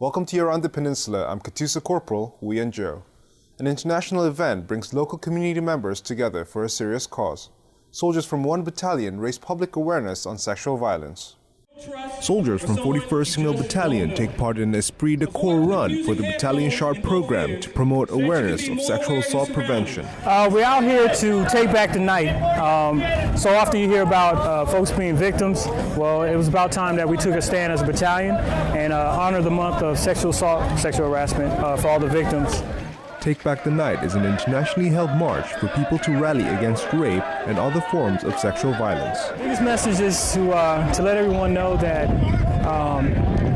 Welcome to Around the Peninsula. I'm Katusa Corporal Woohyun Joe. An international event brings local community members together for a serious cause. Soldiers from one battalion raise public awareness on sexual violence. Soldiers from 41st Signal Battalion take part in an Esprit de Corps run for the Battalion Sharp program to promote awareness of sexual assault prevention. We're out here to take back the night. So often you hear about folks being victims. Well, it was about time that we took a stand as a battalion and honor the month of sexual assault, sexual harassment for all the victims. Take Back the Night is an internationally held march for people to rally against rape and other forms of sexual violence. The biggest message is to let everyone know that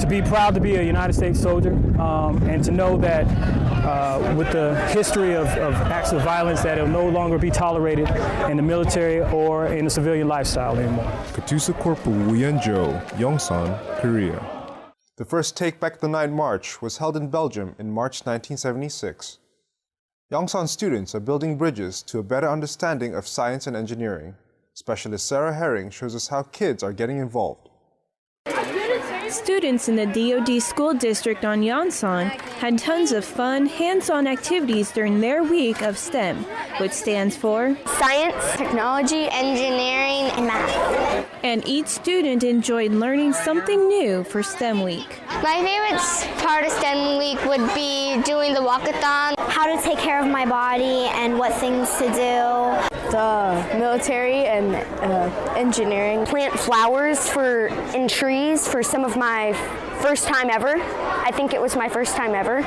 to be proud to be a United States soldier and to know that with the history of acts of violence that it will no longer be tolerated in the military or in the civilian lifestyle anymore. Katusa Corporal Woohyun Joe, Yongsan, Korea. The first Take Back the Night march was held in Belgium in March 1976. Yongsan students are building bridges to a better understanding of science and engineering. Specialist Sara shows us how kids are getting involved. Students in the DoD school district on Yongsan had tons of fun, hands-on activities during their week of STEM, which stands for Science, Technology, Engineering, and Math. And each student enjoyed learning something new for STEM week. My favorite part of STEM week would be doing the walkathon. How to take care of my body and what things to do. The military and engineering. Plant flowers and trees for some of my first time ever. I think it was my first time ever.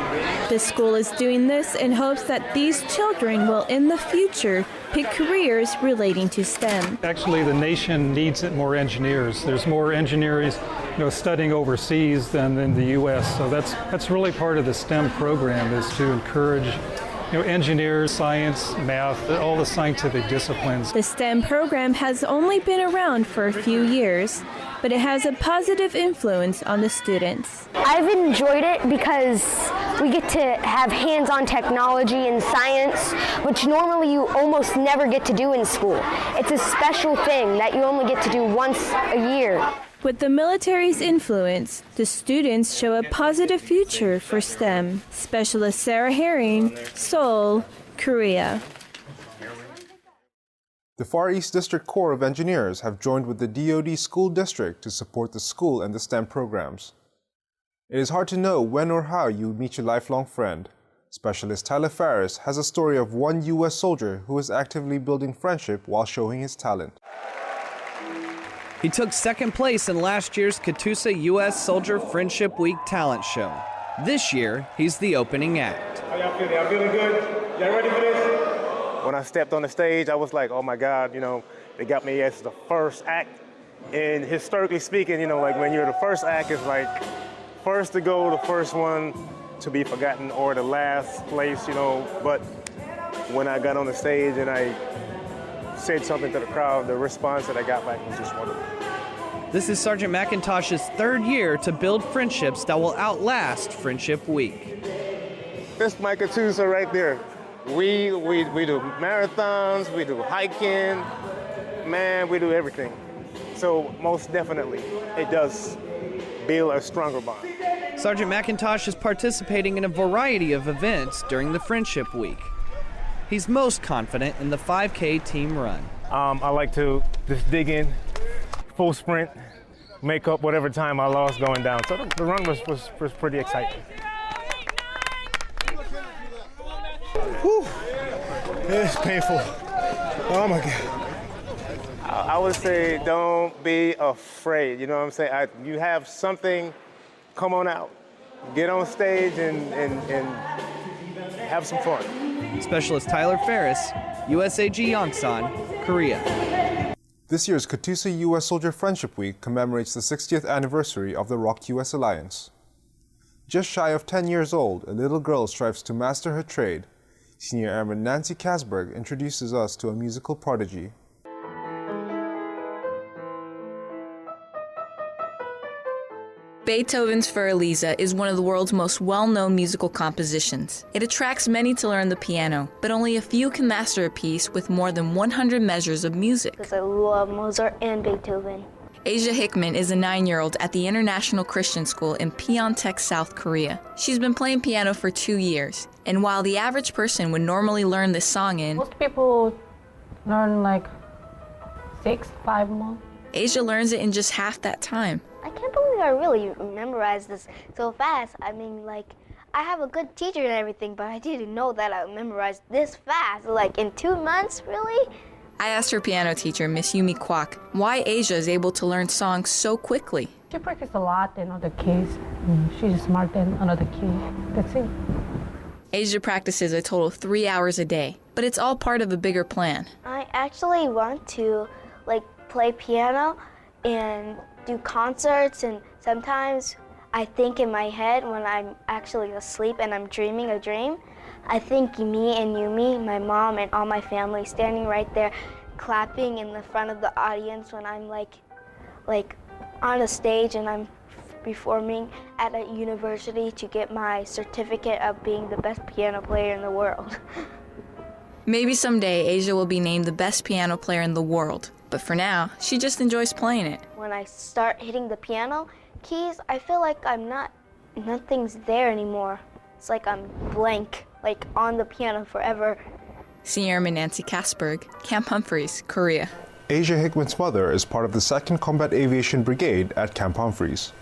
The school is doing this in hopes that these children will in the future pick careers relating to STEM. Actually, the nation needs more engineers. There's more engineers studying overseas than in the U.S. So that's really part of the STEM program, is to encourage engineers, science, math, all the scientific disciplines. The STEM program has only been around for a few years, but it has a positive influence on the students. I've enjoyed it because we get to have hands-on technology and science, which normally you almost never get to do in school. It's a special thing that you only get to do once a year. With the military's influence, the students show a positive future for STEM. Specialist Sara, Seoul, Korea. The Far East District Corps of Engineers have joined with the DoD school district to support the school and the STEM programs. It is hard to know when or how you meet your lifelong friend. Specialist Farris has a story of one U.S. soldier who is actively building friendship while showing his talent. He took second place in last year's Katusa U.S. Soldier Friendship Week talent show. This year, he's the opening act. How y'all feeling? Y'all feeling good? Y'all ready for this? When I stepped on the stage, I was like, oh my God, they got me as the first act. And historically speaking, like when you're the first act, it's like first to go, the first one to be forgotten, or the last place, But when I got on the stage and I said something to the crowd, the response that I got back was just wonderful. This is Sergeant McIntosh's third year to build friendships that will outlast Friendship Week. This is my Katusa right there. We do marathons, we do hiking, man, we do everything. So most definitely, it does build a stronger bond. Sergeant McIntosh is participating in a variety of events during the Friendship Week. He's most confident in the 5K team run. I like to just dig in, full sprint, make up whatever time I lost going down. So the run was pretty exciting. Whew. It's painful. Oh my God. I would say don't be afraid. You know what I'm saying? You have something, come on out. Get on stage and have some fun. Specialist Farris, USAG Yongsan, Korea. This year's Katusa U.S. Soldier Friendship Week commemorates the 60th anniversary of the ROK-US Alliance. Just shy of 10 years old, a little girl strives to master her trade. Senior Airman Nancy Kasberg introduces us to a musical prodigy. Beethoven's For Elisa is one of the world's most well-known musical compositions. It attracts many to learn the piano, but only a few can master a piece with more than 100 measures of music. Because I love Mozart and Beethoven. Asia Hickman is a 9-year-old at the International Christian School in Pyeongtaek, South Korea. She's been playing piano for 2 years, and while the average person would normally learn this song in most people learn like 5 months. Asia learns it in just half that time. I can't believe I really memorized this so fast. I mean, like, I have a good teacher and everything, but I didn't know that I memorized this fast. Like, in 2 months, really? I asked her piano teacher, Miss Yumi Kwak, why Asia is able to learn songs so quickly. She practices a lot in other keys. She's smart in another key. That's it. Asia practices a total of 3 hours a day, but it's all part of a bigger plan. I actually want to, like, play piano and do concerts, and sometimes I think in my head when I'm actually asleep and I'm dreaming a dream, I think me and Yumi, my mom and all my family standing right there clapping in the front of the audience when I'm like on a stage and I'm performing at a university to get my certificate of being the best piano player in the world. Maybe someday Asia will be named the best piano player in the world, but for now, she just enjoys playing it. When I start hitting the piano keys, I feel like nothing's there anymore. It's like I'm blank, like on the piano forever. Senior Airman Nancy Kasberg, Camp Humphreys, Korea. Asia Hickman's mother is part of the 2nd Combat Aviation Brigade at Camp Humphreys.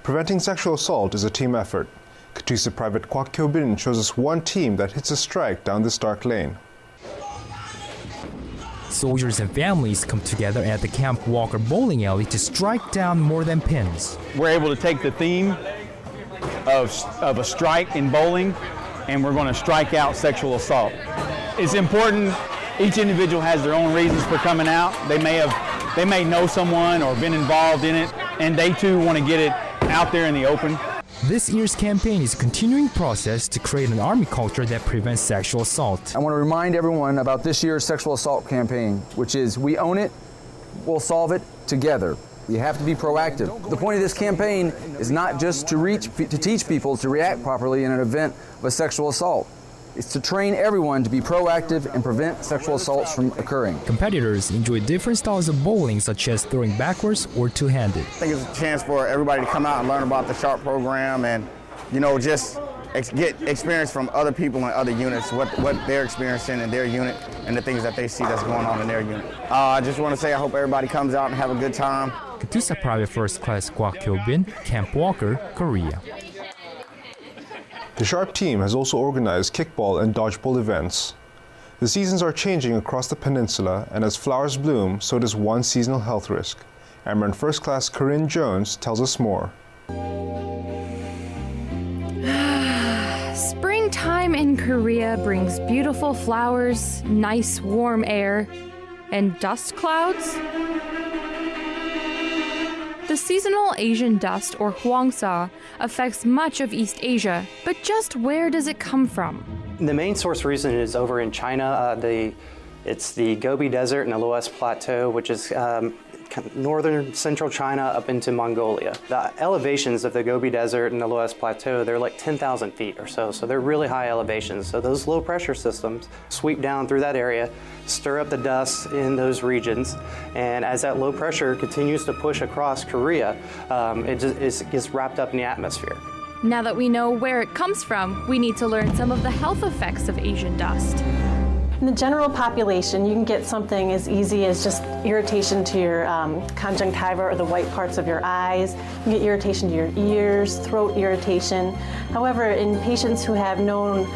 Preventing sexual assault is a team effort. Katusa Private Kwak shows us one team that hits a strike down this dark lane. Soldiers and families come together at the Camp Walker bowling alley to strike down more than pins. We're able to take the theme of a strike in bowling, and we're going to strike out sexual assault. It's important. Each individual has their own reasons for coming out. They may know someone or been involved in it, and they too want to get it out there in the open. This year's campaign is a continuing process to create an Army culture that prevents sexual assault. I want to remind everyone about this year's sexual assault campaign, which is we own it, we'll solve it together. You have to be proactive. The point of this campaign is not just to teach people to react properly in an event of a sexual assault. It's to train everyone to be proactive and prevent sexual assaults from occurring. Competitors enjoy different styles of bowling, such as throwing backwards or two-handed. I think it's a chance for everybody to come out and learn about the SHARP program and, just get experience from other people in other units, what they're experiencing in their unit and the things that they see that's going on in their unit. I just want to say I hope everybody comes out and have a good time. Katusa Private First Class Kwak Camp Walker, Korea. The SHARP team has also organized kickball and dodgeball events. The seasons are changing across the peninsula, and as flowers bloom, so does one seasonal health risk. Airman First Class Corrine Jones tells us more. Springtime in Korea brings beautiful flowers, nice warm air, and dust clouds. The seasonal Asian dust, or hwangsa, affects much of East Asia, but just where does it come from? The main source reason is over in China. It's the Gobi Desert and the Loess Plateau, which is northern central China up into Mongolia. The elevations of the Gobi Desert and the Loess Plateau, they're like 10,000 feet or so they're really high elevations. So those low pressure systems sweep down through that area, stir up the dust in those regions, and as that low pressure continues to push across Korea, it gets wrapped up in the atmosphere. Now that we know where it comes from, we need to learn some of the health effects of Asian dust. In the general population, you can get something as easy as just irritation to your conjunctiva or the white parts of your eyes. You can get irritation to your ears, throat irritation. However, in patients who have known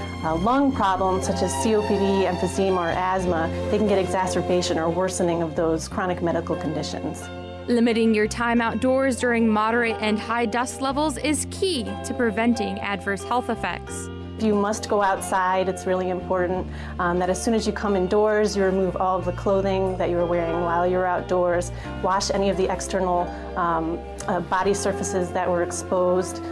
lung problems such as COPD, emphysema, or asthma, they can get exacerbation or worsening of those chronic medical conditions. Limiting your time outdoors during moderate and high dust levels is key to preventing adverse health effects. You must go outside. It's really important that as soon as you come indoors, you remove all of the clothing that you were wearing while you were outdoors. Wash any of the external body surfaces that were exposed,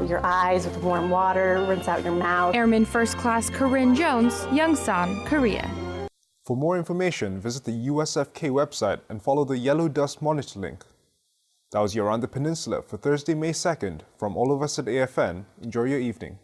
your eyes with warm water, rinse out your mouth. Airman First Class Corrine Jones, Yongsan, Korea. For more information, visit the USFK website and follow the Yellow Dust Monitor link. That was your On the Peninsula for Thursday, May 2nd. From all of us at AFN, enjoy your evening.